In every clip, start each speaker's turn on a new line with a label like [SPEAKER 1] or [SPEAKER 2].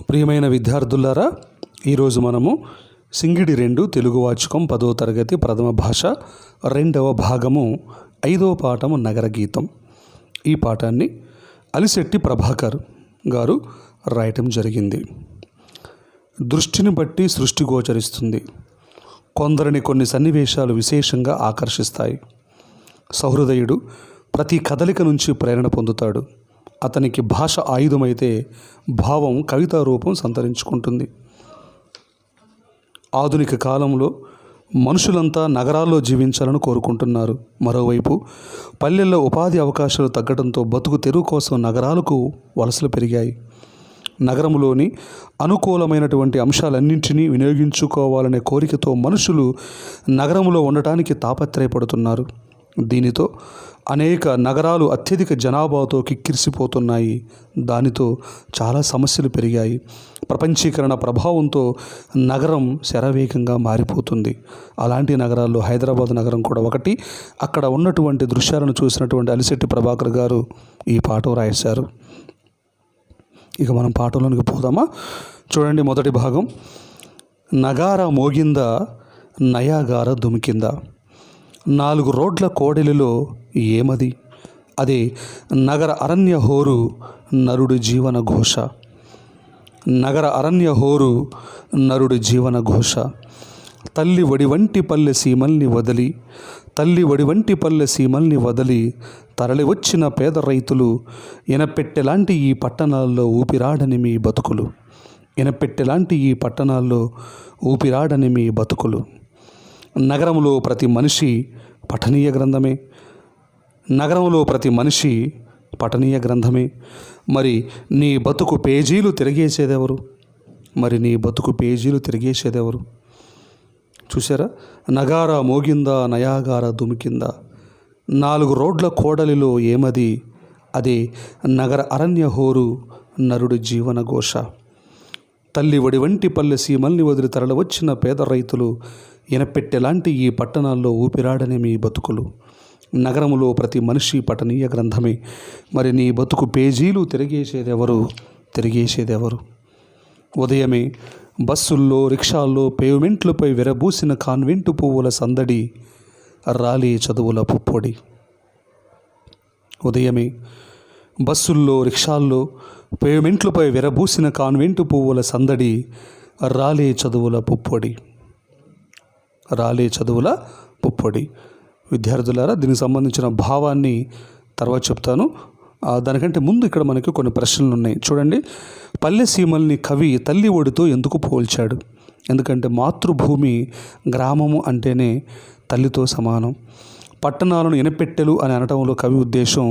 [SPEAKER 1] ప్రియమైన విద్యార్థులారా, ఈరోజు మనము సింగిడి 2 తెలుగు వాచకం 10వ తరగతి ప్రథమ భాష 2వ భాగము 5వ పాఠము నగరగీతం. ఈ పాఠాన్ని అలిశెట్టి ప్రభాకర్ గారు రాయటం జరిగింది. దృష్టిని బట్టి సృష్టి గోచరిస్తుంది. కొందరిని కొన్ని సన్నివేశాలు విశేషంగా ఆకర్షిస్తాయి. సహృదయుడు ప్రతి కదలిక నుంచి ప్రేరణ పొందుతాడు. అతనికి భాష ఆయుధమైతే భావం కవితా రూపం సంతరించుకుంటుంది. ఆధునిక కాలంలో మనుషులంతా నగరాల్లో జీవించాలని కోరుకుంటున్నారు. మరోవైపు పల్లెల్లో ఉపాధి అవకాశాలు తగ్గడంతో బతుకు తెరువు కోసం నగరాలకు వలసలు పెరిగాయి. నగరంలోని అనుకూలమైనటువంటి అంశాలన్నింటినీ వినియోగించుకోవాలనే కోరికతో మనుషులు నగరంలో ఉండటానికి తాపత్రయపడుతున్నారు. దీనితో అనేక నగరాలు అత్యధిక జనాభాతో కిక్కిరిసిపోతున్నాయి. దానితో చాలా సమస్యలు పెరిగాయి. ప్రపంచీకరణ ప్రభావంతో నగరం శరవేగంగా మారిపోతుంది. అలాంటి నగరాల్లో హైదరాబాద్ నగరం కూడా ఒకటి. అక్కడ ఉన్నటువంటి దృశ్యాలను చూసినటువంటి అలిశెట్టి ప్రభాకర్ గారు ఈ పాఠం రాశారు. ఇక మనం పాఠంలోనికి పోదామా? చూడండి, మొదటి భాగం. నగార మోగిందా, నయాగార దుమికిందా. 4 రోడ్ల కోడలిలో ఏమది? అదే నగర అరణ్య హోరు నరుడి జీవన ఘోష. నగర అరణ్య హోరు నరుడి జీవన ఘోష. తల్లి వడివంటి పల్లె సీమల్ని వదిలి, తల్లి వడివంటి పల్లె సీమల్ని వదిలి తరలి వచ్చిన పేద రైతులు ఎనపెట్టెలాంటి ఈ పట్టణాల్లో ఊపిరాడని మీ బతుకులు. ఎనపెట్టెలాంటి ఈ పట్టణాల్లో ఊపిరాడని మీ బతుకులు. నగరంలో ప్రతి మనిషి పఠనీయ గ్రంథమే. నగరంలో ప్రతి మనిషి పఠనీయ గ్రంథమే. మరి నీ బతుకు పేజీలు తిరిగేసేదెవరు? మరి నీ బతుకు పేజీలు తిరిగేసేదెవరు? చూసారా? నగార మోగిందా, నయాగార దుమికిందా. 4 రోడ్ల కోడలిలో ఏమది? అదే నగర అరణ్య హోరు నరుడి జీవన ఘోష. తల్లి వడివంటి పల్లె సీమల్ని వదిలి తరలి వచ్చిన పేద రైతులు ఎనపెట్టెలాంటి ఈ పట్టణాల్లో ఊపిరాడని మీ బతుకులు. నగరములో ప్రతి మనిషి పఠనీయ గ్రంథమే. మరి నీ బతుకు పేజీలు తిరిగేసేదెవరు? తిరిగేసేదెవరు? ఉదయమే బస్సుల్లో, రిక్షాల్లో, పేవ్మెంట్లపై విరబూసిన కాన్వెంటు పువ్వుల సందడి, రాలే చదువుల పుప్పొడి. ఉదయమే బస్సుల్లో, రిక్షాల్లో, పేవ్మెంట్లపై విరబూసిన కాన్వెంటు పువ్వుల సందడి, రాలే చదువుల పుప్పొడి. రాలే చదువుల పుప్పొడి. విద్యార్థులారా, దీనికి సంబంధించిన భావాన్ని తర్వాత చెప్తాను. దానికంటే ముందు ఇక్కడ మనకి కొన్ని ప్రశ్నలు ఉన్నాయి. చూడండి, పల్లె సీమల్ని కవి తల్లి ఒడితో ఎందుకు పోల్చాడు? ఎందుకంటే మాతృభూమి, గ్రామము అంటేనే తల్లితో సమానం. పట్టణాలను ఎనపెట్టెలు అని అనటంలో కవి ఉద్దేశం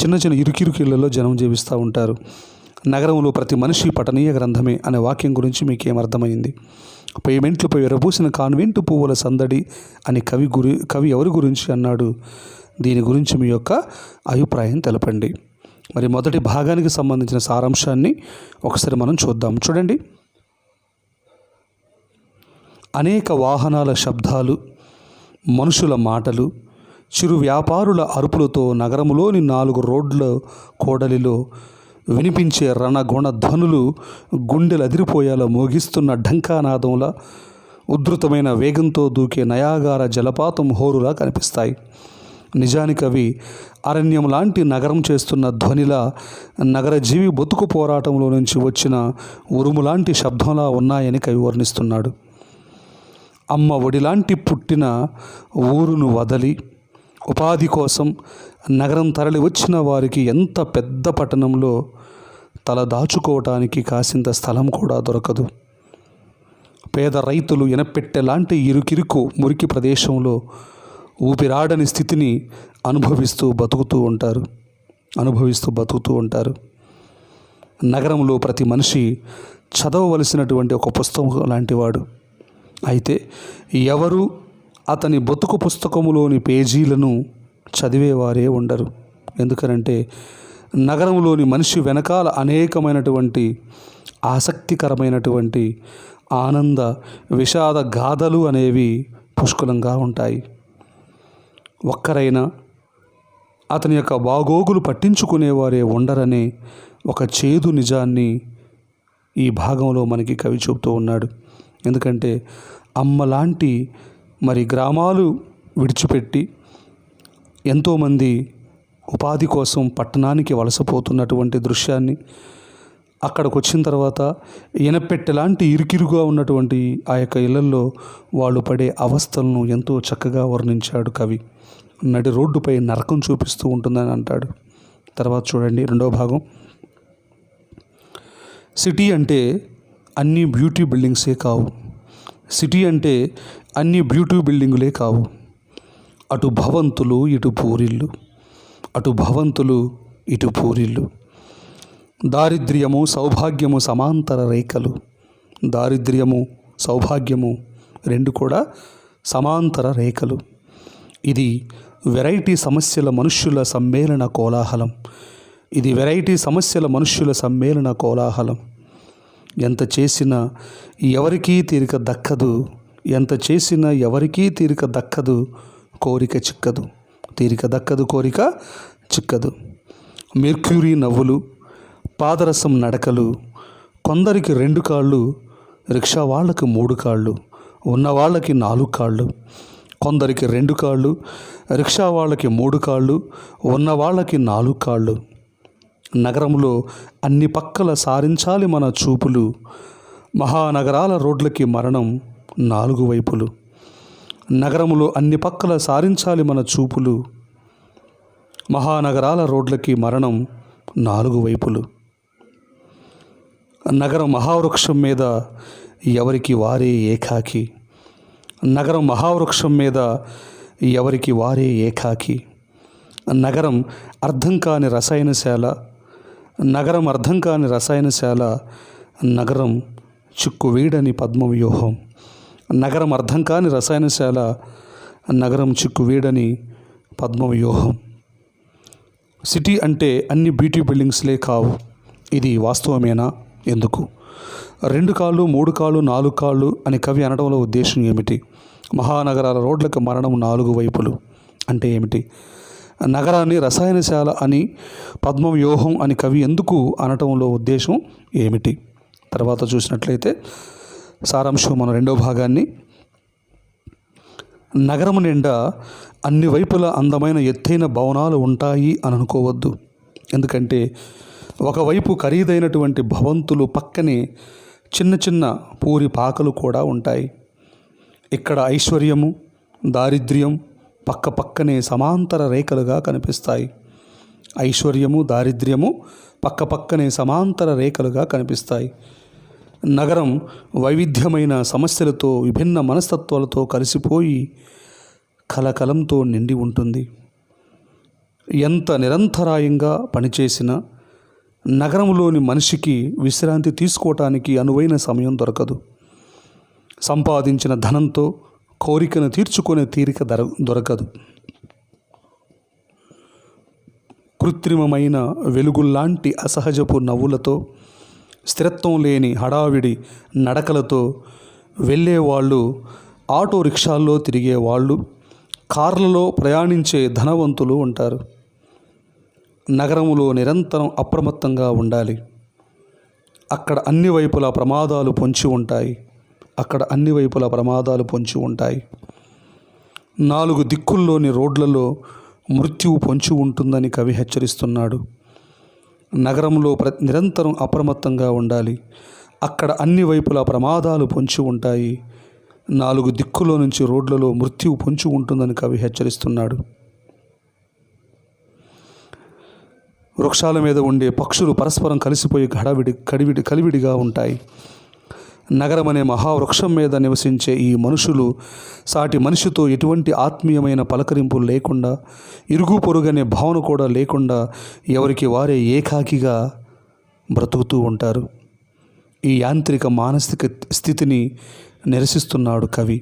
[SPEAKER 1] చిన్న చిన్న ఇరుకిరుకిళ్లలో జనం జీవిస్తూ ఉంటారు. నగరంలో ప్రతి మనిషి పఠనీయ గ్రంథమే అనే వాక్యం గురించి మీకు ఏమర్థమైంది? పేమెంట్లపై విరబూసిన కాన్వెంటు పువ్వుల సందడి అని కవి ఎవరి గురించి అన్నాడు? దీని గురించి మీ యొక్క అభిప్రాయం తెలపండి. మరి మొదటి భాగానికి సంబంధించిన సారాంశాన్ని ఒకసారి మనం చూద్దాం. చూడండి, అనేక వాహనాల శబ్దాలు, మనుషుల మాటలు, చిరు వ్యాపారుల అరుపులతో నగరములోని 4 రోడ్ల కోడలిలో వినిపించే రణగుణ ధ్వనులు గుండెలు అదిరిపోయేలా మోగిస్తున్న ఢంకానాదంలా, ఉద్ధృతమైన వేగంతో దూకే నయాగార జలపాతం హోరులా కనిపిస్తాయి. నిజానికి అవి అరణ్యం లాంటి నగరం చేస్తున్న ధ్వనిలా, నగర జీవి బతుకు పోరాటంలో నుంచి వచ్చిన ఉరుములాంటి శబ్దంలా ఉన్నాయని కవి వర్ణిస్తున్నాడు. అమ్మ ఒడిలాంటి పుట్టిన ఊరును వదలి ఉపాధి కోసం నగరం తరలి వచ్చిన వారికి ఎంత పెద్ద పట్టణంలో తల దాచుకోవటానికి కాసింత స్థలం కూడా దొరకదు. పేద రైతులు ఎనపెట్టెలాంటి ఇరుకిరుకు మురికి ప్రదేశంలో ఊపిరాడని స్థితిని అనుభవిస్తూ బతుకుతూ ఉంటారు. నగరంలో ప్రతి మనిషి చదవవలసినటువంటి ఒక పుస్తకం లాంటివాడు. అయితే ఎవరు అతని బతుకు పుస్తకములోని పేజీలను చదివేవారే ఉండరు. ఎందుకనంటే నగరంలోని మనిషి వెనకాల అనేకమైనటువంటి ఆసక్తికరమైనటువంటి ఆనంద విషాద గాథలు అనేవి పుష్కలంగా ఉంటాయి. ఒక్కరైనా అతని యొక్క బాగోగులు పట్టించుకునేవారే ఉండరనే ఒక చేదు నిజాన్ని ఈ భాగంలో మనకి కవి చెబుతూ ఉన్నాడు. ఎందుకంటే అమ్మలాంటి గ్రామాలు విడిచిపెట్టి ఎంతోమంది ఉపాధి కోసం పట్టణానికి వలసపోతున్నటువంటి దృశ్యాన్ని, అక్కడికి వచ్చిన తర్వాత ఎనపెట్టెలాంటి ఇరుకిరుగా ఉన్నటువంటి ఆ యొక్క ఇళ్లల్లో వాళ్ళు పడే అవస్థలను ఎంతో చక్కగా వర్ణించాడు కవి. నడి రోడ్డుపై నరకం చూపిస్తూ ఉంటుందని అంటాడు. తర్వాత చూడండి రెండవ భాగం. సిటీ అంటే అన్ని బ్యూటీ బిల్డింగ్సే కావు. సిటీ అంటే అన్ని బ్యూటీ బిల్డింగులే కావు. అటు భవంతులు ఇటు పూరిళ్ళు, అటు భవంతులు ఇటు పూరిళ్ళు. దారిద్ర్యము సౌభాగ్యము సమాంతర రేఖలు. దారిద్ర్యము సౌభాగ్యము రెండు కూడా సమాంతర రేఖలు. ఇది వెరైటీ సమస్యల మనుష్యుల సమ్మేళన కోలాహలం. ఇది వెరైటీ సమస్యల మనుష్యుల సమ్మేళన కోలాహలం. ఎంత చేసినా ఎవరికీ తీరిక దక్కదు, ఎంత చేసినా ఎవరికీ తీరిక దక్కదు, కోరిక చిక్కదు. తీరిక దక్కదు, కోరిక చిక్కదు. మెర్క్యూరీ నవ్వులు, పాదరసం నడకలు. కొందరికి 2 కాళ్ళు, రిక్షా వాళ్ళకి 3 కాళ్ళు, ఉన్నవాళ్ళకి 4 కాళ్ళు. కొందరికి 2 కాళ్ళు, రిక్షా వాళ్ళకి 3 కాళ్ళు, ఉన్నవాళ్ళకి 4 కాళ్ళు. నగరంలో అన్ని పక్కల సారించాలి మన చూపులు. మహానగరాల రోడ్లకి మరణం 4 వైపులు. నగరంలో అన్ని పక్కల సారించాలి మన చూపులు. మహానగరాల రోడ్లకి మరణం 4 వైపులు. నగరం మహావృక్షం మీద ఎవరికి వారే ఏకాకి. నగరం మహావృక్షం మీద ఎవరికి వారే ఏకాకి. నగరం అర్థం కాని రసాయనశాల. నగరం అర్థం కాని రసాయనశాల. నగరం చిక్కువీడని పద్మవ్యూహం. నగరం అర్థం కాని రసాయనశాల. నగరం చిక్కువీడని పద్మవ్యూహం. సిటీ అంటే అన్ని బ్యూటీ బిల్డింగ్స్లే కావు. ఇది వాస్తవమేనా? ఎందుకు? 2 కాళ్ళు, 3 కాళ్ళు, 4 కాళ్ళు అని కవి అనడంలో ఉద్దేశం ఏమిటి? మహానగరాల రోడ్లకు మరణం 4 వైపులు అంటే ఏమిటి? నగరాన్ని రసాయనశాల అని, పద్మవ్యూహం అని కవి ఎందుకు అనటంలో ఉద్దేశం ఏమిటి? తర్వాత చూసినట్లయితే సారాంశం మన రెండో భాగాన్ని. నగరం నిండా అన్ని వైపుల అందమైన ఎత్తైన భవనాలు ఉంటాయి అని అనుకోవద్దు. ఎందుకంటే ఒకవైపు ఖరీదైనటువంటి భవంతులు పక్కనే చిన్న చిన్న పూరి పాకలు కూడా ఉంటాయి. ఇక్కడ ఐశ్వర్యము దారిద్ర్యం పక్క పక్కనే సమాంతర రేఖలుగా కనిపిస్తాయి. ఐశ్వర్యము దారిద్ర్యము పక్క పక్కనే సమాంతర రేఖలుగా కనిపిస్తాయి. నగరం వైవిధ్యమైన సమస్యలతో, విభిన్న మనస్తత్వాలతో కలిసిపోయి కలకలంతో నిండి ఉంటుంది. ఎంత నిరంతరాయంగా పనిచేసినా నగరంలోని మనిషికి విశ్రాంతి తీసుకోవటానికి అనువైన సమయం దొరకదు. సంపాదించిన ధనంతో కోరికను తీర్చుకునే తీరిక దొరకదు. కృత్రిమమైన వెలుగుల్లాంటి అసహజపు నవ్వులతో, స్థిరత్వం లేని హడావిడి నడకలతో వెళ్ళేవాళ్ళు, ఆటో రిక్షాల్లో తిరిగేవాళ్ళు, కార్లలో ప్రయాణించే ధనవంతులు ఉంటారు. నగరంలో నిరంతరం అప్రమత్తంగా ఉండాలి. అక్కడ అన్ని వైపులా ప్రమాదాలు పొంచి ఉంటాయి. అక్కడ అన్ని వైపులా ప్రమాదాలు పొంచి ఉంటాయి. 4 దిక్కుల్లోని రోడ్లలో మృత్యువు పొంచి ఉంటుందని కవి హెచ్చరిస్తున్నాడు. నగరంలో నిరంతరం అప్రమత్తంగా ఉండాలి. అక్కడ అన్ని వైపులా ప్రమాదాలు పొంచి ఉంటాయి. 4 దిక్కులో నుంచి రోడ్లలో మృత్యువు పొంచి ఉంటుందని కవి హెచ్చరిస్తున్నాడు. వృక్షాల మీద ఉండే పక్షులు పరస్పరం కలిసిపోయి కలివిడిగా ఉంటాయి. నగరం అనే మహావృక్షం మీద నివసించే ఈ మనుషులు సాటి మనిషితో ఎటువంటి ఆత్మీయమైన పలకరింపులు లేకుండా, ఇరుగు పొరుగనే భావన కూడా లేకుండా ఎవరికి వారే ఏకాకిగా బ్రతుకుతూ ఉంటారు. ఈ యాంత్రిక మానసిక స్థితిని నిరసిస్తున్నాడు కవి.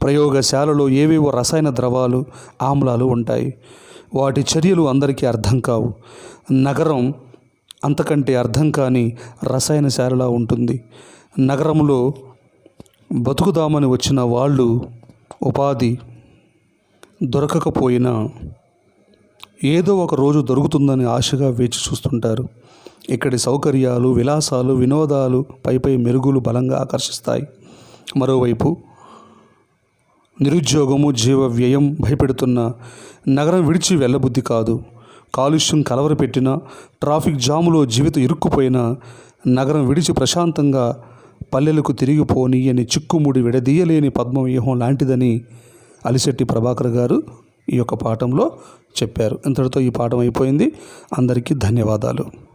[SPEAKER 1] ప్రయోగశాలలో ఏవేవో రసాయన ద్రవాలు, ఆమ్లాలు ఉంటాయి. వాటి చర్యలు అందరికీ అర్థం కావు. నగరం అంతకంటే అర్థం కాని రసాయనశాలలా ఉంటుంది. నగరంలో బతుకుదామని వచ్చిన వాళ్ళు ఉపాధి దొరకకపోయినా ఏదో ఒక రోజు దొరుకుతుందని ఆశగా వేచి చూస్తుంటారు. ఇక్కడి సౌకర్యాలు, విలాసాలు, వినోదాలు పైపై మెరుగులు బలంగా ఆకర్షిస్తాయి. మరోవైపు నిరుద్యోగము, జీవ వ్యయం భయపెడుతున్న నగరం విడిచి వెళ్ళబుద్ధి కాదు. కాలుష్యం కలవరపెట్టిన, ట్రాఫిక్ జాములో జీవితం ఇరుక్కుపోయిన నగరం విడిచి ప్రశాంతంగా పల్లెలకు తిరిగిపోని అని చిక్కుముడి విడదీయలేని పద్మవ్యూహం లాంటిదని అలిశెట్టి ప్రభాకర్ గారు ఈ యొక్క పాఠంలో చెప్పారు. ఇంతటితో ఈ పాఠం అయిపోయింది. అందరికీ ధన్యవాదాలు.